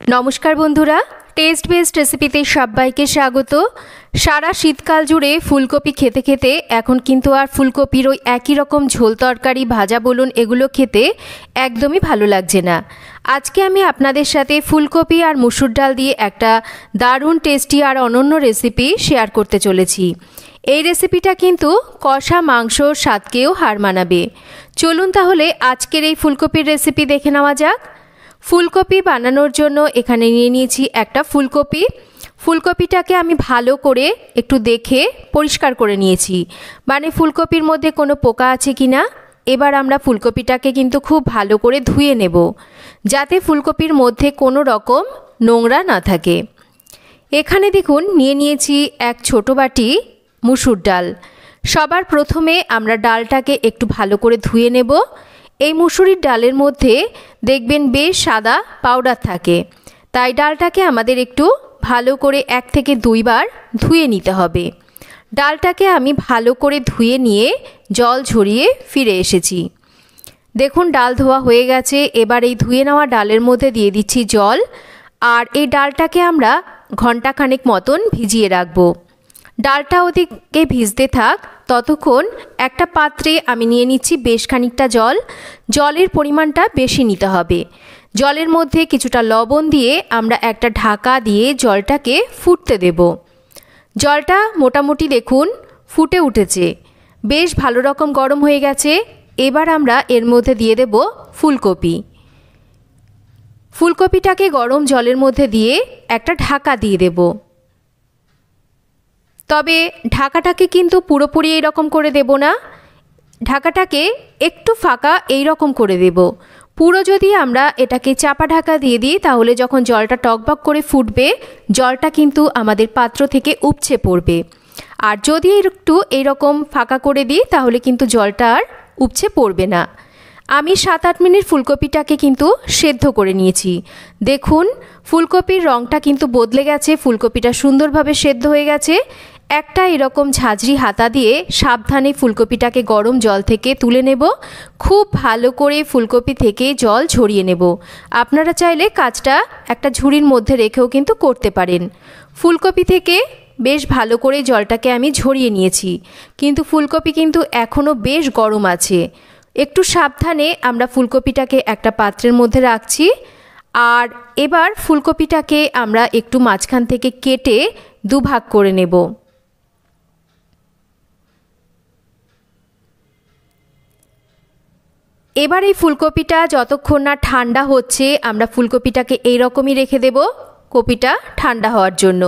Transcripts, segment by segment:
नमस्कार बंधुरा test based रेसिपिते सबाइके स्वागत। सारा शीतकाल जुड़े फुलकपि खेते खेते एखन किन्तु आर फुलकपिर ओई एकई रकम झोल तरकारी भाजा बोलुन एगुलो खेते एकदमई भालो लागछे ना। आजके आमी आपनादेर साथे फुलकपि आर मसुर डाल दिए एकटा दारुण टेस्टी आर अनन्य रेसिपि शेयर करते चलेछि। এই রেসিপিটা কিন্তু কষা মাংসর স্বাদকেও হার মানাবে। চলুন তাহলে আজকের এই ফুলকপির রেসিপি দেখে নেওয়া যাক। ফুলকপি বানানোর জন্য এখানে নিয়ে নিয়েছি একটা ফুলকপি। ফুলকপিটাকে আমি ভালো করে একটু দেখে পরিষ্কার করে নিয়েছি, মানে ফুলকপির মধ্যে কোনো পোকা আছে কিনা। এবার আমরা ফুলকপিটাকে কিন্তু খুব ভালো করে ধুয়ে নেব, যাতে ফুলকপির মধ্যে কোনো রকম নোংরা না থাকে। এখানে দেখুন নিয়ে নিয়েছি এক ছোট বাটি মুসুর ডাল। সবার প্রথমে আমরা ডালটাকে একটু ভালো করে ধুয়ে নেব। এই মুসুরির ডালের মধ্যে দেখবেন বেশ সাদা পাউডার থাকে, তাই ডালটাকে আমাদের একটু ভালো করে 1 থেকে 2 বার ধুয়ে নিতে হবে। ডালটাকে আমি ভালো করে ধুয়ে নিয়ে জল ঝরিয়ে ফিরে এসেছি। দেখুন ডাল ধোয়া হয়ে গেছে। এবার এই ধুয়ে নেওয়া ডালের মধ্যে দিয়ে দিচ্ছি জল, আর এই ডালটাকে আমরা ঘন্টাখানেক মতন ভিজিয়ে রাখবো। ডালটা ওদিকে ভিজতে থাক, ততক্ষণ একটা পাত্রে আমি নিয়ে নিচ্ছি বেশ খানিকটা জল। জলের পরিমাণটা বেশি নিতে হবে। জলের মধ্যে কিছুটা লবণ দিয়ে আমরা একটা ঢাকা দিয়ে জলটাকে ফুটতে দেব। জলটা মোটামুটি দেখুন ফুটে উঠেছে, বেশ ভালো রকম গরম হয়ে গেছে। এবার আমরা এর মধ্যে দিয়ে দেব ফুলকপি। ফুলকপিটাকে গরম জলের মধ্যে দিয়ে একটা ঢাকা দিয়ে দেব। তবে ঢাকাটাকে কিন্তু পুরোপুরি এই রকম করে দেব না, ঢাকাটাকে একটু ফাঁকা এই রকম করে দেব। পুরো যদি আমরা এটাকে চাপা ঢাকা দিয়ে দিই, তাহলে যখন জলটা টকবক করে ফুটবে, জলটা কিন্তু আমাদের পাত্র থেকে উপচে পড়বে। আর যদি একটু এইরকম ফাঁকা করে দিই, তাহলে কিন্তু জলটা আর উপচে পড়বে না। আমি 7-8 মিনিট ফুলকপিটাকে কিন্তু সেদ্ধ করে নিয়েছি। দেখুন ফুলকপির রঙটা কিন্তু বদলে গেছে, ফুলকপিটা সুন্দরভাবে সেদ্ধ হয়ে গেছে। একটা এরকম ঝাঁঝরি হাতা দিয়ে সাবধানে ফুলকপিটাকে গরম জল থেকে তুলে নেব। খুব ভালো করে ফুলকপি থেকে জল ঝরিয়ে নেব। আপনারা চাইলে কাজটা একটা ঝুড়ির মধ্যে রেখেও কিন্তু করতে পারেন। ফুলকপি থেকে বেশ ভালো করে জলটাকে আমি ঝরিয়ে নিয়েছি, কিন্তু ফুলকপি কিন্তু এখনও বেশ গরম আছে। একটু সাবধানে আমরা ফুলকপিটাকে একটা পাত্রের মধ্যে রাখছি। আর এবার ফুলকপিটাকে আমরা একটু মাঝখান থেকে কেটে দুভাগ করে নেব। এবার এই ফুলকপিটা যতক্ষণ না ঠান্ডা হচ্ছে, আমরা ফুলকপিটাকে এই রকমই রেখে দেব কপিটা ঠান্ডা হওয়ার জন্য।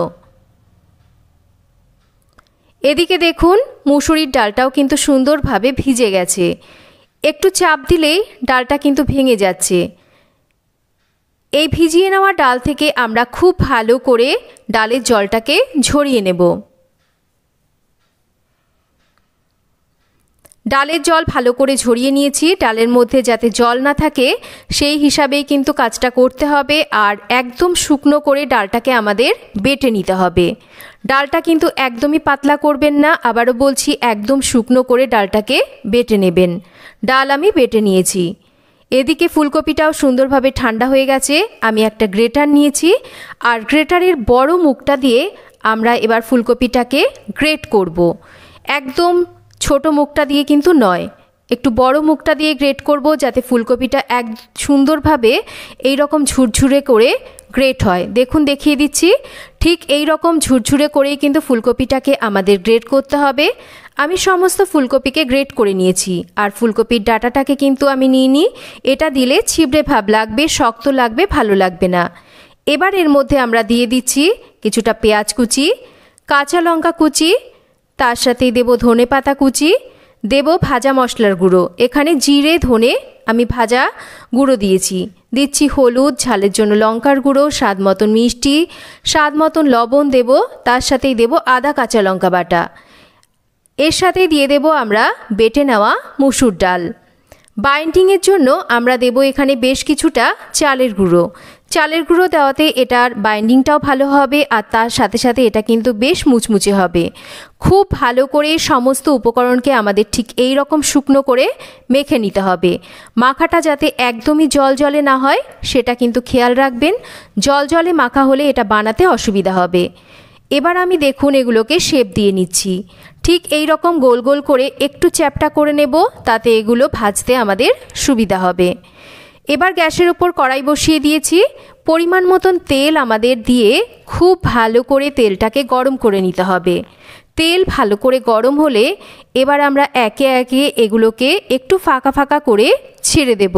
এদিকে দেখুন মুসুরির ডালটাও কিন্তু সুন্দরভাবে ভিজে গেছে। একটু চাপ দিলেই ডালটা কিন্তু ভেঙে যাচ্ছে। এই ভিজিয়ে নেওয়া ডাল থেকে আমরা খুব ভালো করে ডালের জলটাকে ঝরিয়ে নেব। ডালের জল ভালো করে ঝরিয়ে নিয়েছি। ডালের মধ্যে যাতে জল না থাকে সেই হিসাবেই কিন্তু কাজটা করতে হবে। আর একদম শুকনো করে ডালটাকে আমাদের বেটে নিতে হবে। ডালটা কিন্তু একদমই পাতলা করবেন না, আবারও বলছি একদম শুকনো করে ডালটাকে বেটে নেবেন। ডাল আমি বেটে নিয়েছি। এদিকে ফুলকপিটাও সুন্দরভাবে ঠান্ডা হয়ে গেছে। আমি একটা গ্রেটার নিয়েছি, আর গ্রেটারের বড় মুখটা দিয়ে আমরা এবার ফুলকপিটাকে গ্রেট করব। একদম ছোট মুখটা দিয়ে কিন্তু নয়, একটু বড় মুখটা দিয়ে গ্রেট করব, যাতে ফুলকপিটা এক সুন্দরভাবে এই রকম ঝুরঝুরে করে গ্রেট হয়। দেখুন দেখিয়ে দিচ্ছি, ঠিক এই রকম ঝুরঝুরে করেই কিন্তু ফুলকপিটাকে আমাদের গ্রেট করতে হবে। আমি সমস্ত ফুলকপিকে গ্রেট করে নিয়েছি। আর ফুলকপির ডাঁটাটাকে কিন্তু আমি নিইনি, এটা দিলে ছিবড়ে ভাব লাগবে, শক্ত লাগবে, ভালো লাগবে না। এবার এর মধ্যে আমরা দিয়ে দিচ্ছি কিছুটা পেঁয়াজ কুচি, কাঁচা লঙ্কা কুচি, তার সাথেই দেব ধনে পাতা কুচি, দেব ভাজা মশলার গুঁড়ো। এখানে জিরে ধনে আমি ভাজা গুঁড়ো দিয়েছি। দিচ্ছি হলুদ, ঝালের জন্য লঙ্কার গুঁড়ো, স্বাদ মতন মিষ্টি, স্বাদ মতন লবণ দেব। তার সাথেই দেব আদা কাঁচা লঙ্কা বাটা। এর সাথেই দিয়ে দেব আমরা বেটে নেওয়া মুসুর ডাল। বাইন্ডিংয়ের জন্য আমরা দেব এখানে বেশ কিছুটা চালের গুঁড়ো। চালের গুঁড়ো দেওয়াতে এটার বাইন্ডিংটাও ভালো হবে আর তার সাথে সাথে এটা কিন্তু বেশ মুচমুচে হবে। খুব ভালো করে সমস্ত উপকরণকে আমাদের ঠিক এই রকম শুকনো করে মেখে নিতে হবে। মাখাটা যাতে একদমই জলজলে না হয় সেটা কিন্তু খেয়াল রাখবেন। জলজলে মাখা হলে এটা বানাতে অসুবিধা হবে। এবার আমি দেখুন এগুলোকে শেপ দিয়ে নিচ্ছি। ঠিক এই রকম গোল গোল করে একটু চ্যাপ্টা করে নেব, তাতে এগুলো ভাজতে আমাদের সুবিধা হবে। এবার গ্যাসের উপর কড়াই বসিয়ে দিয়েছি। পরিমাণ মতন তেল আমাদের দিয়ে খুব ভালো করে তেলটাকে গরম করে নিতে হবে। তেল ভালো করে গরম হলে এবার আমরা একে একে এগুলোকে একটু ফাঁকা ফাঁকা করে ছেড়ে দেব।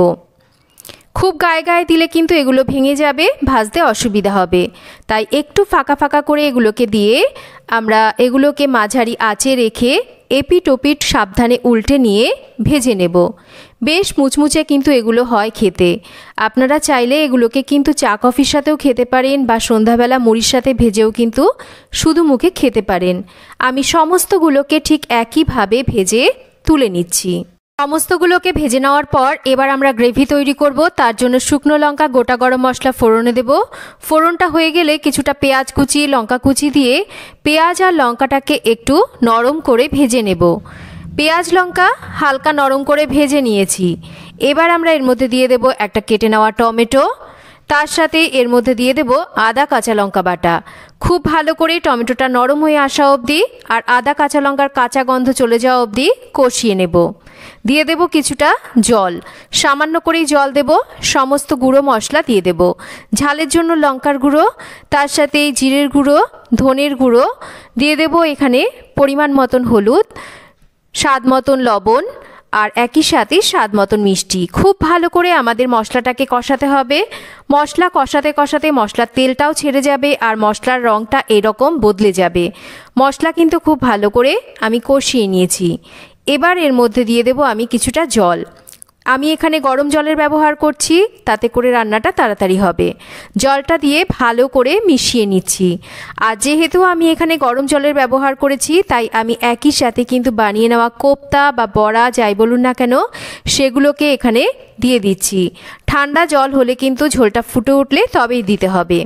খুব গায়ে গায়ে দিলে কিন্তু এগুলো ভেঙে যাবে, ভাজতে অসুবিধা হবে। তাই একটু ফাঁকা ফাঁকা করে এগুলোকে দিয়ে আমরা এগুলোকে মাঝারি আঁচে রেখে এপিট ওপিট সাবধানে উল্টে নিয়ে ভেজে নেব। বেশ মুচমুচে কিন্তু এগুলো হয় খেতে। আপনারা চাইলে এগুলোকে কিন্তু চা কফির সাথেও খেতে পারেন বা সন্ধ্যাবেলা মুড়ির সাথে ভেজেও কিন্তু শুধু মুখে খেতে পারেন। আমি সমস্তগুলোকে ঠিক একইভাবে ভেজে তুলে নিচ্ছি। সমস্তগুলোকে ভেজে নেওয়ার পর এবার আমরা গ্রেভি তৈরি করব। তার জন্য শুকনো লঙ্কা, গোটা গরম মশলা ফোড়নে দেব। ফোড়নটা হয়ে গেলে কিছুটা পেঁয়াজ কুচি, লঙ্কা কুচি দিয়ে পেঁয়াজ আর লঙ্কাটাকে একটু নরম করে ভেজে নেব। পেঁয়াজ লঙ্কা হালকা নরম করে ভেজে নিয়েছি। এবার আমরা এর মধ্যে দিয়ে দেব একটা কেটে নেওয়া টমেটো, তার সাথে এর মধ্যে দিয়ে দেব আদা কাঁচা লঙ্কা বাটা। খুব ভালো করে টমেটোটা নরম হয়ে আসা অবধি আর আদা কাঁচা লঙ্কার কাঁচা গন্ধ চলে যাওয়া অবধি কষিয়ে নেব। দিয়ে দেব কিছুটা জল, সামান্য করেই জল দেব। সমস্ত গুঁড়ো মশলা দিয়ে দেব। ঝালের জন্য লঙ্কার গুঁড়ো, তার সাথে জিরের গুঁড়ো, ধনের গুঁড়ো দিয়ে দেব। এখানে পরিমাণ মতন হলুদ, স্বাদ মতন লবণ আর একই সাথে স্বাদ মতন মিষ্টি। খুব ভালো করে আমাদের মশলাটাকে কষাতে হবে। মশলা কষাতে কষাতে মশলার তেলটাও ছেড়ে যাবে আর মশলার রঙটা এরকম বদলে যাবে। মশলা কিন্তু খুব ভালো করে আমি কষিয়ে নিয়েছি। এবার এর মধ্যে দিয়ে দেব আমি কিছুটা জল। আমি এখানে গরম জলের ব্যবহার করছি, তাতে করে রান্নাটা তাড়াতাড়ি হবে। জলটা দিয়ে ভালো করে মিশিয়ে নিচ্ছি। আর যেহেতু আমি এখানে গরম জলের ব্যবহার করেছি তাই আমি একই সাথে কিন্তু বানিয়ে নেওয়া কোপ্তা বা বড়া যাই বলুন না কেন সেগুলোকে এখানে দিয়ে দিচ্ছি। ঠান্ডা জল হলে কিন্তু ঝোলটা ফুটে উঠলে তবেই দিতে হবে।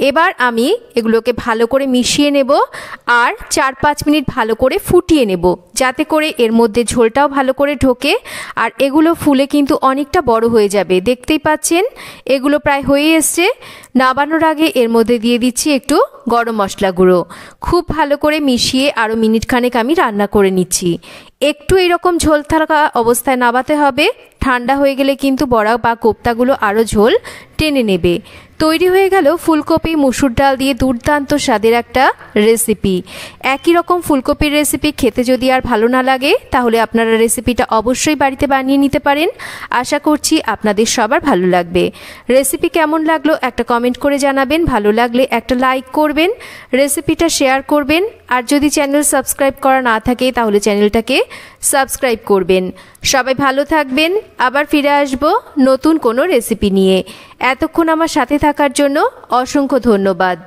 এবার আমি এগুলোকে ভালো করে মিশিয়ে নেব আর 4-5 মিনিট ভালো করে ফুটিয়ে নেব, যাতে করে এর মধ্যে ঝোলটাও ভালো করে ঢোকে আর এগুলো ফুলে কিন্তু অনেকটা বড় হয়ে যাবে। দেখতেই পাচ্ছেন এগুলো প্রায় হয়ে এসছে। নামানোর আগে এর মধ্যে দিয়ে দিচ্ছি একটু গরম মশলা গুঁড়ো। খুব ভালো করে মিশিয়ে আরও মিনিটখানেক আমি রান্না করে নিচ্ছি। একটু এরকম ঝোল থাকা অবস্থায় নামাতে হবে। ঠান্ডা হয়ে গেলে কিন্তু বড়া বা কোপ্তাগুলো আরও ঝোল টেনে নেবে। তৈরি হয়ে গেল ফুলকপি মুসুর ডাল দিয়ে দুর্দান্ত স্বাদের একটা রেসিপি। একই রকম ফুলকপির রেসিপি খেতে যদি আর ভালো না লাগে তাহলে আপনারা রেসিপিটা অবশ্যই বাড়িতে বানিয়ে নিতে পারেন। আশা করছি আপনাদের সবার ভালো লাগবে। রেসিপি কেমন লাগলো একটা কমেন্ট করে জানাবেন। ভালো লাগলে একটা লাইক করবেন, রেসিপিটা শেয়ার করবেন আর যদি চ্যানেল সাবস্ক্রাইব করা না থাকে তাহলে চ্যানেলটাকে সাবস্ক্রাইব করবেন। সবাই ভালো থাকবেন। আবার ফিরে আসব নতুন কোনো রেসিপি নিয়ে। এতক্ষণ আমার সাথে থাকার জন্য অসংখ্য ধন্যবাদ।